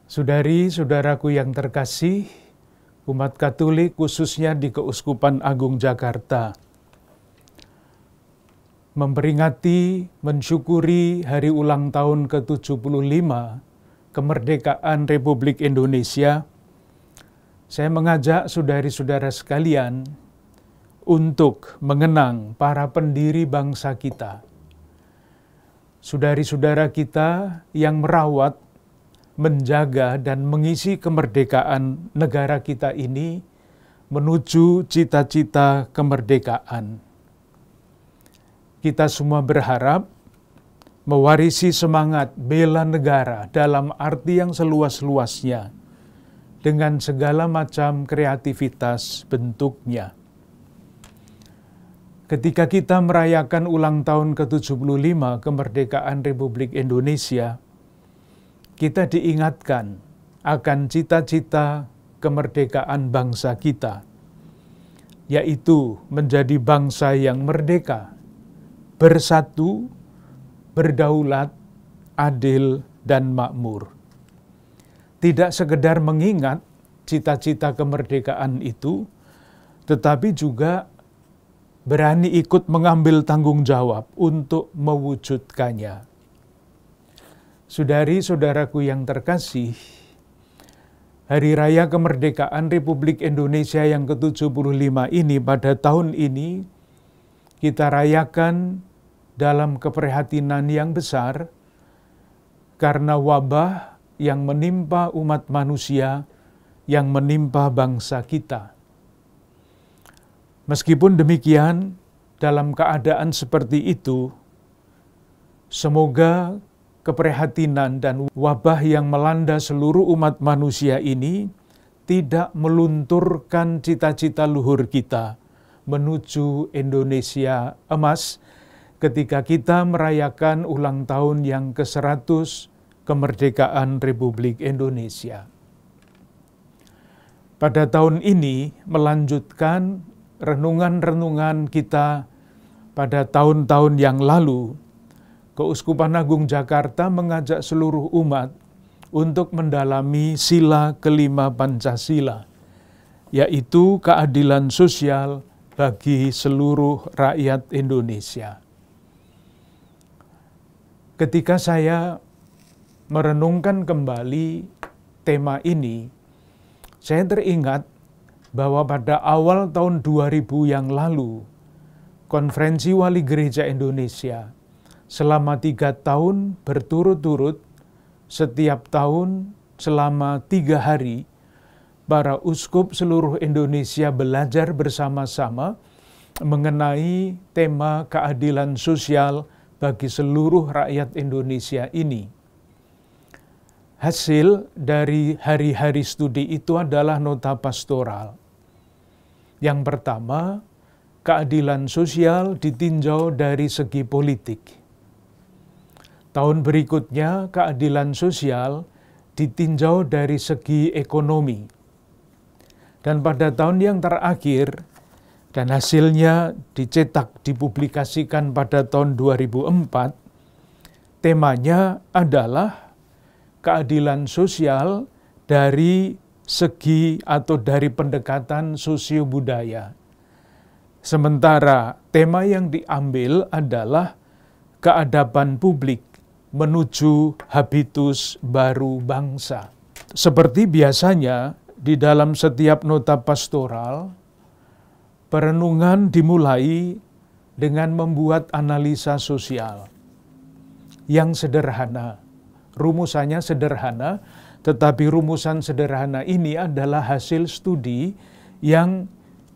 Saudari-saudaraku yang terkasih, umat Katolik khususnya di Keuskupan Agung Jakarta, memperingati, mensyukuri hari ulang tahun ke-75 kemerdekaan Republik Indonesia, saya mengajak saudari-saudara sekalian untuk mengenang para pendiri bangsa kita. Saudari-saudara kita yang merawat, menjaga dan mengisi kemerdekaan negara kita ini menuju cita-cita kemerdekaan. Kita semua berharap mewarisi semangat bela negara dalam arti yang seluas-luasnya dengan segala macam kreativitas bentuknya. Ketika kita merayakan ulang tahun ke-75 kemerdekaan Republik Indonesia, kita diingatkan akan cita-cita kemerdekaan bangsa kita, yaitu menjadi bangsa yang merdeka, bersatu, berdaulat, adil, dan makmur. Tidak sekedar mengingat cita-cita kemerdekaan itu, tetapi juga berani ikut mengambil tanggung jawab untuk mewujudkannya. Saudari-saudaraku yang terkasih, Hari Raya Kemerdekaan Republik Indonesia yang ke-75 ini pada tahun ini kita rayakan dalam keprihatinan yang besar karena wabah yang menimpa umat manusia, yang menimpa bangsa kita. Meskipun demikian, dalam keadaan seperti itu, semoga keprihatinan dan wabah yang melanda seluruh umat manusia ini tidak melunturkan cita-cita luhur kita menuju Indonesia emas ketika kita merayakan ulang tahun yang ke-100 kemerdekaan Republik Indonesia. Pada tahun ini melanjutkan renungan-renungan kita pada tahun-tahun yang lalu. Keuskupan Agung Jakarta mengajak seluruh umat untuk mendalami sila kelima Pancasila, yaitu keadilan sosial bagi seluruh rakyat Indonesia. Ketika saya merenungkan kembali tema ini, saya teringat bahwa pada awal tahun 2000 yang lalu, Konferensi Wali Gereja Indonesia selama 3 tahun berturut-turut, setiap tahun selama 3 hari, para uskup seluruh Indonesia belajar bersama-sama mengenai tema keadilan sosial bagi seluruh rakyat Indonesia ini. Hasil dari hari-hari studi itu adalah nota pastoral. Yang pertama, keadilan sosial ditinjau dari segi politik. Tahun berikutnya, keadilan sosial ditinjau dari segi ekonomi. Dan pada tahun yang terakhir, dan hasilnya dicetak, dipublikasikan pada tahun 2004, temanya adalah keadilan sosial dari segi atau dari pendekatan sosio-budaya. Sementara tema yang diambil adalah keadaban publik menuju habitus baru bangsa. Seperti biasanya, di dalam setiap nota pastoral, perenungan dimulai dengan membuat analisa sosial yang sederhana. Rumusannya sederhana, tetapi rumusan sederhana ini adalah hasil studi yang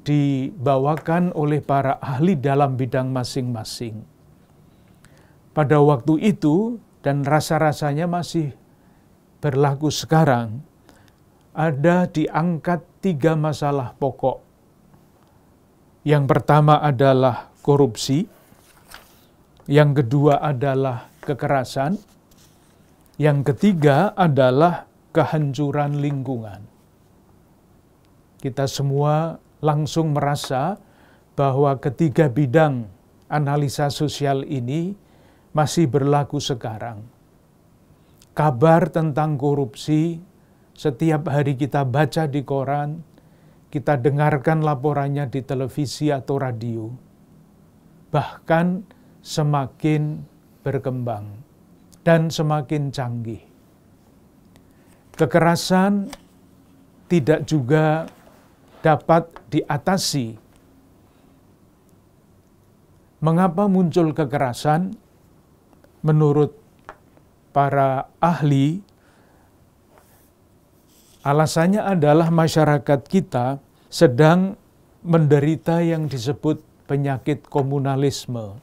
dibawakan oleh para ahli dalam bidang masing-masing. Pada waktu itu, dan rasa-rasanya masih berlaku sekarang, ada diangkat 3 masalah pokok. Yang pertama adalah korupsi, yang kedua adalah kekerasan, yang ketiga adalah kehancuran lingkungan. Kita semua langsung merasa bahwa ketiga bidang analisa sosial ini masih berlaku sekarang. Kabar tentang korupsi setiap hari kita baca di koran, kita dengarkan laporannya di televisi atau radio, bahkan semakin berkembang dan semakin canggih. Kekerasan tidak juga dapat diatasi. Mengapa muncul kekerasan? Menurut para ahli, alasannya adalah masyarakat kita sedang menderita yang disebut penyakit komunalisme.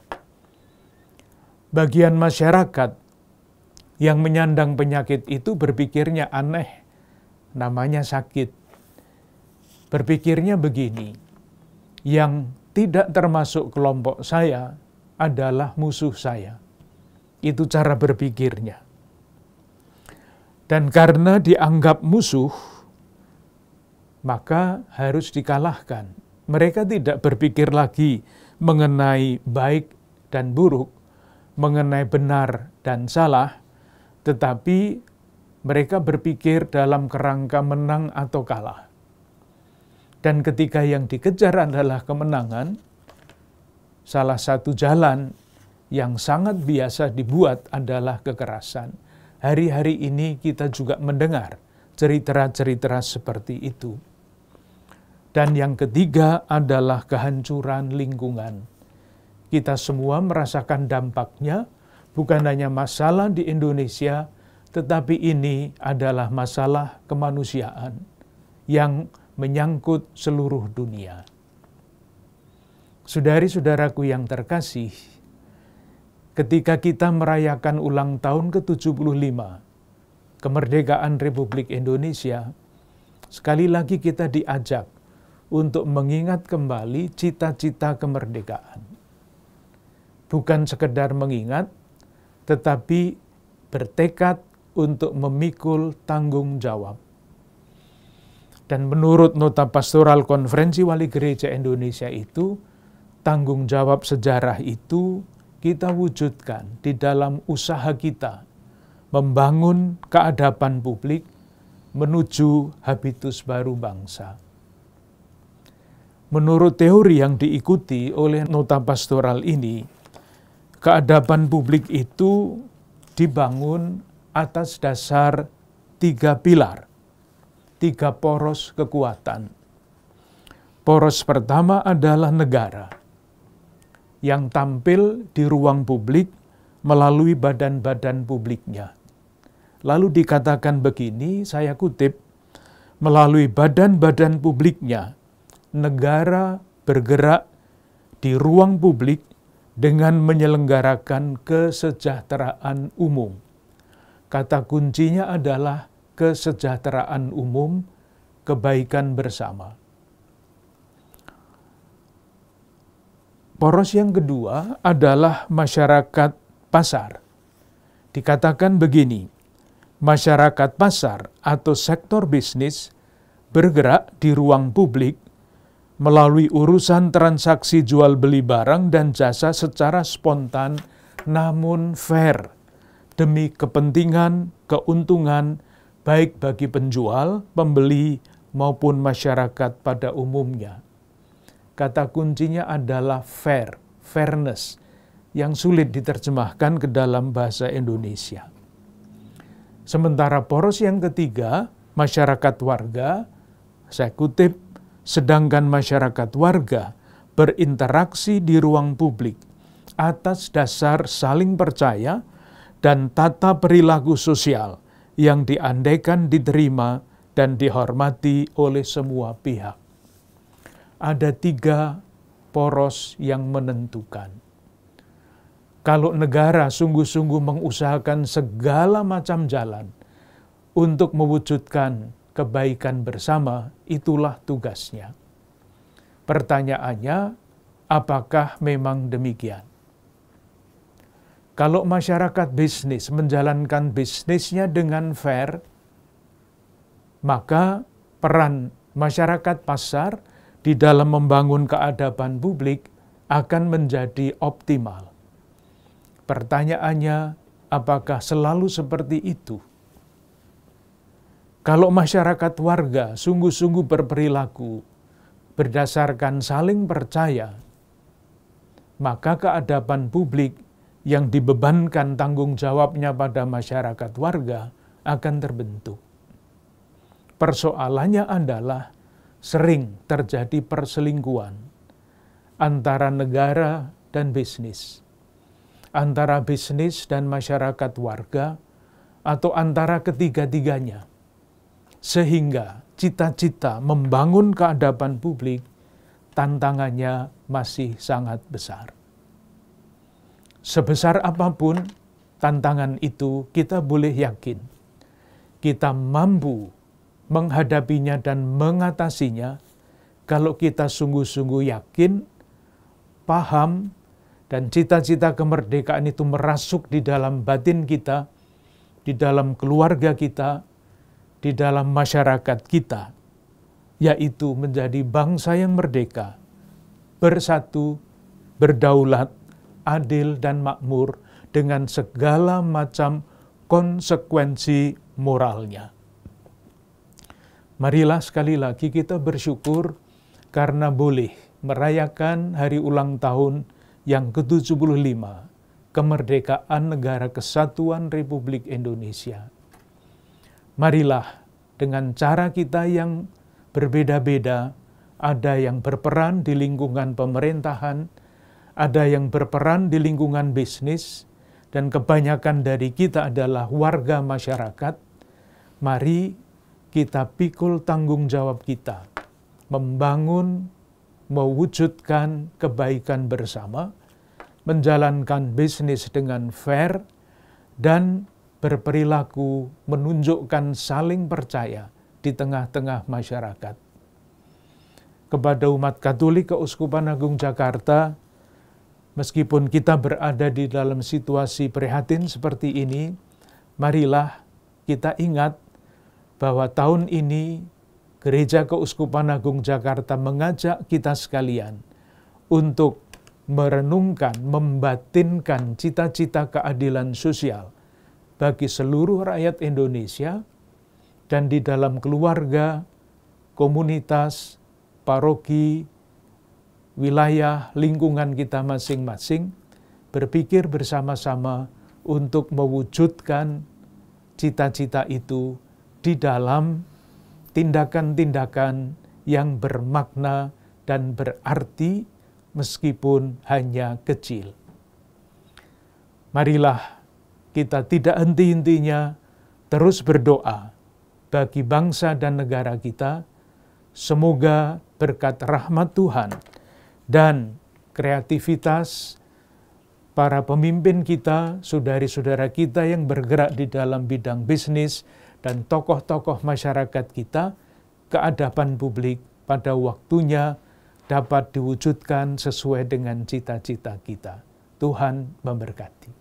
Bagian masyarakat yang menyandang penyakit itu berpikirnya aneh, namanya sakit. Berpikirnya begini, yang tidak termasuk kelompok saya adalah musuh saya. Itu cara berpikirnya. Dan karena dianggap musuh, maka harus dikalahkan. Mereka tidak berpikir lagi mengenai baik dan buruk, mengenai benar dan salah, tetapi mereka berpikir dalam kerangka menang atau kalah. Dan ketika yang dikejar adalah kemenangan, salah satu jalan yang sangat biasa dibuat adalah kekerasan. Hari-hari ini kita juga mendengar cerita-cerita seperti itu. Dan yang ketiga adalah kehancuran lingkungan. Kita semua merasakan dampaknya, bukan hanya masalah di Indonesia, tetapi ini adalah masalah kemanusiaan yang menyangkut seluruh dunia. Saudari-saudaraku yang terkasih, ketika kita merayakan ulang tahun ke-75 kemerdekaan Republik Indonesia, sekali lagi kita diajak untuk mengingat kembali cita-cita kemerdekaan. Bukan sekedar mengingat, tetapi bertekad untuk memikul tanggung jawab. Dan menurut nota pastoral Konferensi Wali Gereja Indonesia itu, tanggung jawab sejarah itu kita wujudkan di dalam usaha kita membangun keadaban publik menuju habitus baru bangsa. Menurut teori yang diikuti oleh nota pastoral ini, keadaban publik itu dibangun atas dasar 3 pilar, 3 poros kekuatan. Poros pertama adalah negara, yang tampil di ruang publik melalui badan-badan publiknya. Lalu dikatakan begini, saya kutip, melalui badan-badan publiknya, negara bergerak di ruang publik dengan menyelenggarakan kesejahteraan umum. Kata kuncinya adalah kesejahteraan umum, kebaikan bersama. Poros yang kedua adalah masyarakat pasar. Dikatakan begini, masyarakat pasar atau sektor bisnis bergerak di ruang publik melalui urusan transaksi jual beli barang dan jasa secara spontan namun fair, demi kepentingan, keuntungan, baik bagi penjual, pembeli, maupun masyarakat pada umumnya. Kata kuncinya adalah fair, fairness, yang sulit diterjemahkan ke dalam bahasa Indonesia. Sementara poros yang ketiga, masyarakat warga, saya kutip, sedangkan masyarakat warga berinteraksi di ruang publik atas dasar saling percaya dan tata perilaku sosial yang diandaikan diterima dan dihormati oleh semua pihak. Ada 3 poros yang menentukan. Kalau negara sungguh-sungguh mengusahakan segala macam jalan untuk mewujudkan kebaikan bersama, itulah tugasnya. Pertanyaannya, apakah memang demikian? Kalau masyarakat bisnis menjalankan bisnisnya dengan fair, maka peran masyarakat pasar di dalam membangun keadaban publik akan menjadi optimal. Pertanyaannya, apakah selalu seperti itu? Kalau masyarakat warga sungguh-sungguh berperilaku berdasarkan saling percaya, maka keadaban publik yang dibebankan tanggung jawabnya pada masyarakat warga akan terbentuk. Persoalannya adalah sering terjadi perselingkuhan antara negara dan bisnis, antara bisnis dan masyarakat warga, atau antara ketiga-tiganya. Sehingga cita-cita membangun keadaban publik tantangannya masih sangat besar. Sebesar apapun tantangan itu, kita boleh yakin kita mampu menghadapinya dan mengatasinya kalau kita sungguh-sungguh yakin, paham, dan cita-cita kemerdekaan itu merasuk di dalam batin kita, di dalam keluarga kita, di dalam masyarakat kita, yaitu menjadi bangsa yang merdeka, bersatu, berdaulat, adil dan makmur dengan segala macam konsekuensi moralnya. Marilah sekali lagi kita bersyukur karena boleh merayakan hari ulang tahun yang ke-75 kemerdekaan Negara Kesatuan Republik Indonesia. Marilah dengan cara kita yang berbeda-beda, ada yang berperan di lingkungan pemerintahan, ada yang berperan di lingkungan bisnis, dan kebanyakan dari kita adalah warga masyarakat. Mari kita pikul tanggung jawab kita, membangun, mewujudkan kebaikan bersama, menjalankan bisnis dengan fair, dan berperilaku menunjukkan saling percaya di tengah-tengah masyarakat. Kepada umat Katolik Keuskupan Agung Jakarta, meskipun kita berada di dalam situasi prihatin seperti ini, marilah kita ingat bahwa tahun ini Gereja Keuskupan Agung Jakarta mengajak kita sekalian untuk merenungkan, membatinkan cita-cita keadilan sosial bagi seluruh rakyat Indonesia, dan di dalam keluarga, komunitas, paroki, wilayah, lingkungan kita masing-masing, berpikir bersama-sama untuk mewujudkan cita-cita itu di dalam tindakan-tindakan yang bermakna dan berarti meskipun hanya kecil. Marilah kita tidak henti-hentinya terus berdoa bagi bangsa dan negara kita, semoga berkat rahmat Tuhan dan kreativitas para pemimpin kita, saudari-saudara kita yang bergerak di dalam bidang bisnis, dan tokoh-tokoh masyarakat kita, keadaban publik pada waktunya dapat diwujudkan sesuai dengan cita-cita kita. Tuhan memberkati.